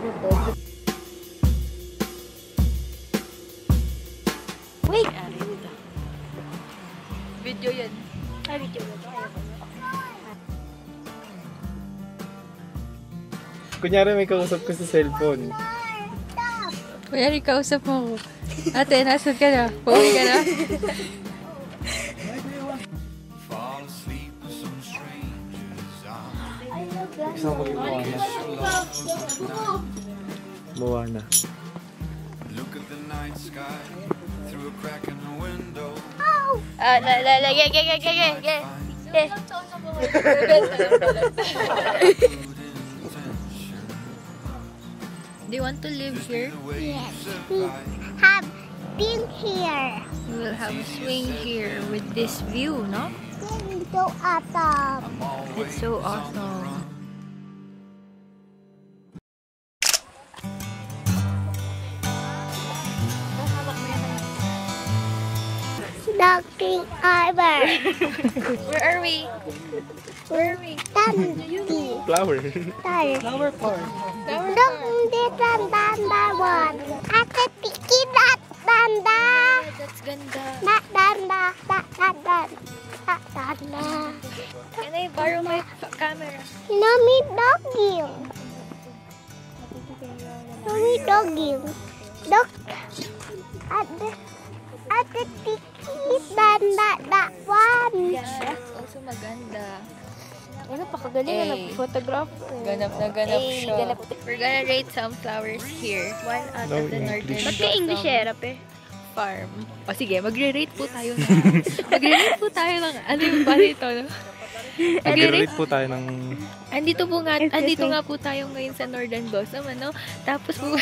YouTube. Wait! Video yan. Ay, video ba ito? Kunyari may kausap ko sa cellphone. Kunyari, kausap mo ko. Ate, nasaan ka na? Pauwi ka na? Isang maging Moana. Do you want to live here? Yes, we have been here. We will have a swing here with this view, no? It's so awesome. It's so awesome. Knocking over. Where are we? Where are we? Dundee. Flower. Flower Park. Dundee Danda one. Ate Tiki dat Danda. That's ganda. Dat Danda. Dat Danda. Dat Danda. Can I borrow my camera? Nami doggy. Nami doggy. Dog. Ate Tiki Danda that one. Yeah, that's also maganda. Ano, pakagaling na nag-photograph. Ganap na ganap siya. We're gonna rate some flowers here. 1 out of the Northern Ba't ka English era, pe? Farm. O sige, magre-rate po tayo na. Magre-rate po tayo ng ano yung pa dito, no? Mag-rate po tayo ng... Andito nga po tayo ngayon sa Northern Blossom, ano? Tapos po...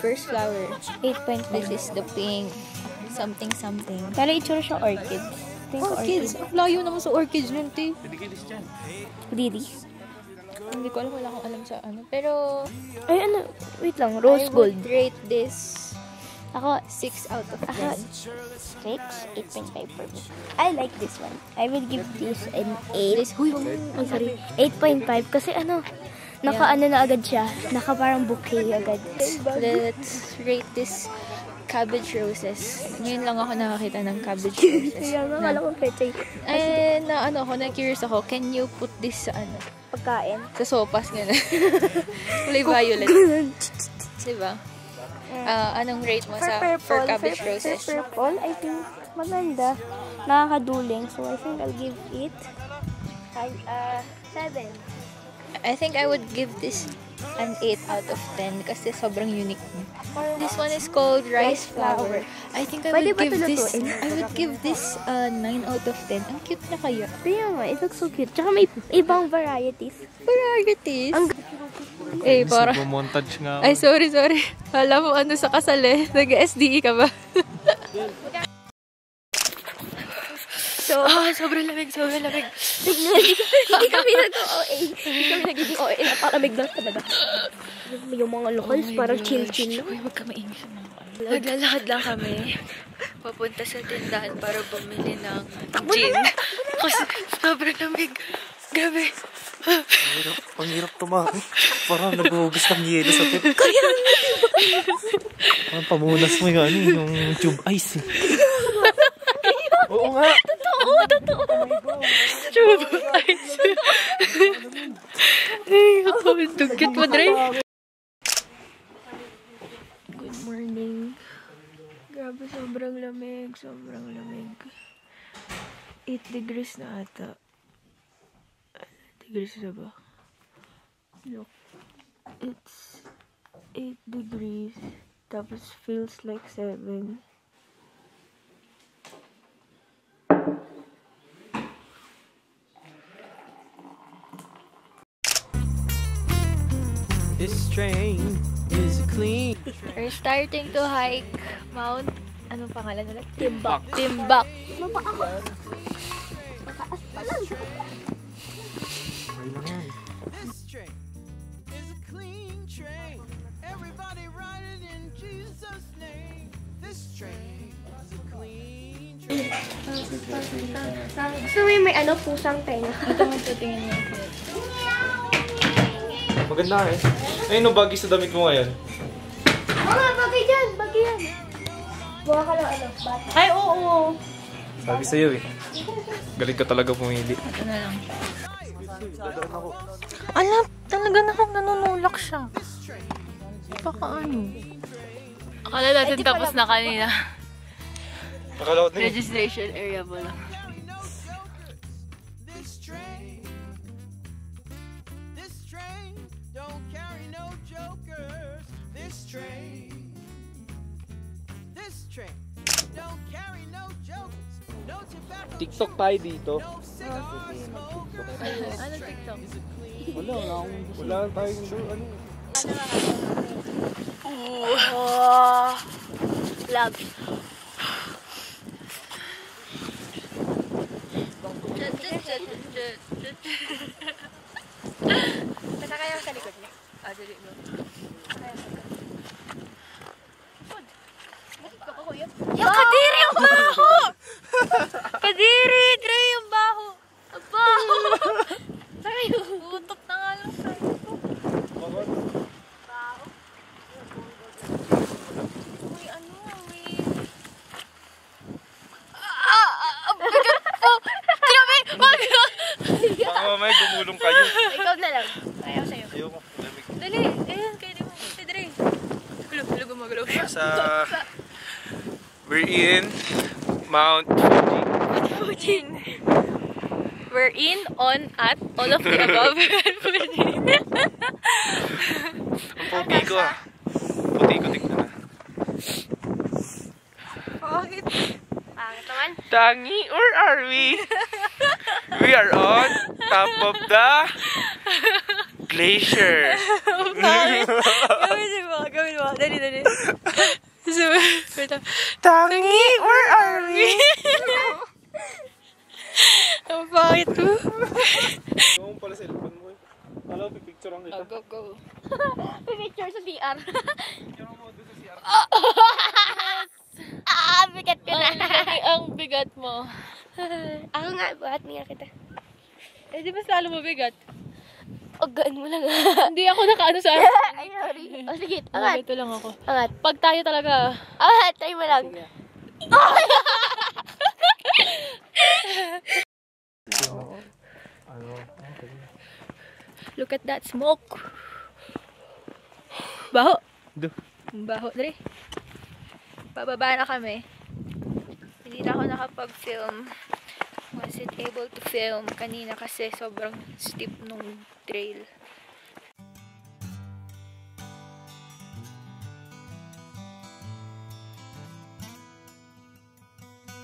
First flower. 8.5. This is the pink. Something. Pero itsura siya orchid. Orchids. Layo naman sa orchids nun, te. Didi. Hindi ko alam, wala akong alam sa ano. Pero... Ay, ano? Wait lang. Rose gold. I would rate this... Ako, 6 out of 10. 6, 8.5 for me. I like this one. I will give this an 8. Oh, sorry. 8.5 kasi ano, naka-ano na agad siya. Naka parang bouquet agad. Let's rate this cabbage roses. Ngayon lang ako nakakita ng cabbage roses. Kaya nga, kala kong pechay. Eh, na-curious ako, can you put this sa ano? Pagkain. Sa sopas nga na. Kulay violet. Diba? Anong rate mo for cabbage roses? For purple, I think maganda. Nakakaduling. So, I think I'll give it 7. I think I would give this an 8 out of 10 kasi sobrang unique. This one is called rice flower. I think I would give this 9 out of 10. Ang cute na kaya. Kaya nga, it looks so cute. Tsaka may ibang varieties. Eh, para... Montage nga. Ay, sorry. Alam mo ano sa kasal eh. Nag-SDE ka ba? So, sobrang lamig. Hindi kami nag-OA. Hindi kami nagiging OA. Napakamig lang talaga. Yung mga locals, parang chill-chill lang. Uy, wag ka mainis na. Naglalakad lang kami. Papunta sa tindahan para bumili ng gin. Kasi sobrang lamig. Grabe. Ang hirap tumakas. Parang naghuhugas ng yelo sa tip. Parang pamunas mo yung tube ice. Oo nga. Totoo. Tube ice. Ay, ako. Tugkit mo, Dre. Good morning. Grabe, sobrang lamig. 8 degrees na ata. Degrees na ba? Look. It's 8 degrees. Tapos feels like 7. This train is clean. We're starting to hike Mount... Anong pangalan ulit? Timbak. Baba ako. Mataas pa lang. This train is a clean train. Everybody ride it in Jesus' name. This train is a clean train. So, may pusang tenga. Ito nga ito, tingin mo. Maganda eh. Ayun, no, bagay sa damit mo ngayon. Oo, bagay dyan. Bagay yan. Buha ka lang ano, bata. Ay, oo. Bagay sa'yo eh. Galing ka talaga pumili. Ito na lang. Alam, talaga nanunulak siya. Baka ano. Akala natin tapos na kanina. Nakalaot na yun. Registration area pa lang. This train don't carry no jokers. This train don't carry no jokers. No tobacco. TikTok tayo dito. No cigar smoke. Ano TikTok? Wala tayong ano. Oh, love. Basta kayo sa likod niya. Dali mo. Yung kadiri yung baho! Kadiri! Dre yung baho! Ang baho! Sa'yo! Utot na nga lang sa'yo. Baho? Uy, ano? Ang bigat po! Grabe! Wag! Baka mamaya gumulong kayo. Ikaw na lang. Ayaw sa'yo. Ayoko. Lamig. Dali! Ayan, kayo mo. Si Dre. Hello, gumagalaw siya. We're in Mount Fuji. We're in, on, at, all of the above. Ang pogi ko ah. Puti ko tignan na. Bakit? Pangit naman. Tangi, where are we? We are on top of the glacier. Bakit? Gawin mo. Dali. Tangi, where are we? Ang bakit mo? Gawin pala sa cellphone mo eh. Alam, pipicture ang kita. Go. Picture sa DR. Picture mo doon sa CR. Bigat ko na. Ang bigat mo. Ako nga, buhat niya kita. Eh, di ba salo mo bigat? Gaan mo lang. Hindi ako nakaano sa Ay, sorry. O, sige, angat. Ito lang ako. Angat. Pag tayo talaga. Angat, try mo lang. Look at that smoke. Baho. Do. Baho, Dre. Bababa na kami. Hindi na ako nakapag-film. Wasn't able to film kanina kasi sobrang steep nung trail.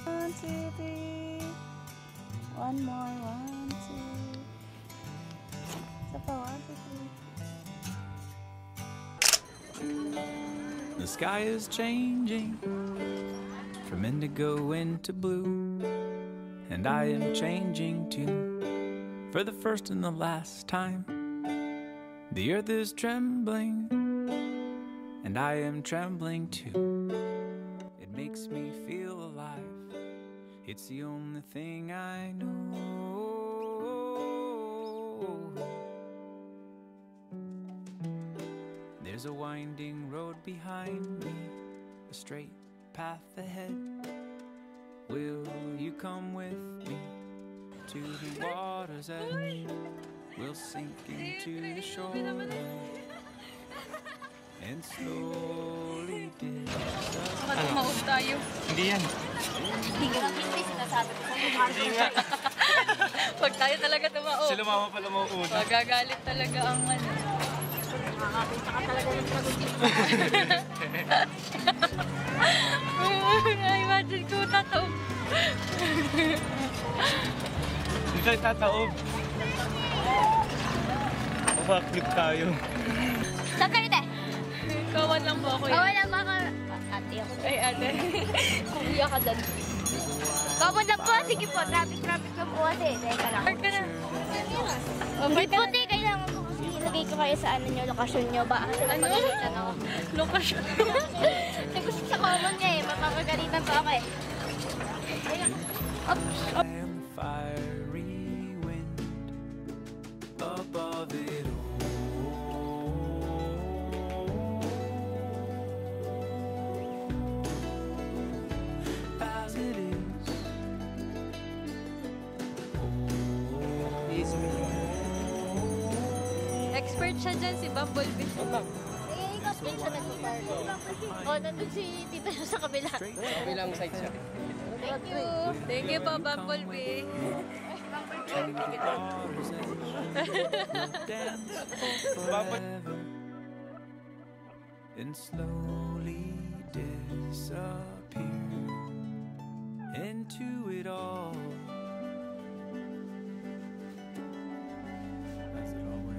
One, two, three. One more, one, two. Isa pa, 1, 2, 3. The sky is changing from indigo into blue, and I am changing too, for the first and the last time. The earth is trembling, and I am trembling too. It makes me feel alive. It's the only thing I know. There's a winding road behind me, a straight path ahead. Will you come with me to the water's edge? We'll sink into the shore and slowly dip. Bakit tumaob tayo? Hindi yan. Hindi nga. Pag tayo talaga tumaob. Sila mama pala mauuna. Magagalit talaga ang ano. Imagine ko tataob. Hindi tayo tataob. Backflip tayo. Saan kayo, te? Kawan lang po ako yun. Kawan lang baka... Ate ako. Ay, ate. Kuya ka dyan. Kawan lang po. Sige po. Traffic lang po kasi. Teka lang. Park ka na. Buti, kailangan ko kasi ilagay ko kayo sa ano nyo, lokasyon nyo ba? Ano? Ano? Lokasyon. Gusto sa common niya eh. Mapapagalitan pa ako eh. I am the fiery wind above it all. Expert siya dyan, si Bumblebee. Expert siya nag-party. Oh, nandun si tita siya sa kabila. Kabilang side siya. Thank you. Thank you po, Bumblebee. And slowly disappear into it all as it all went.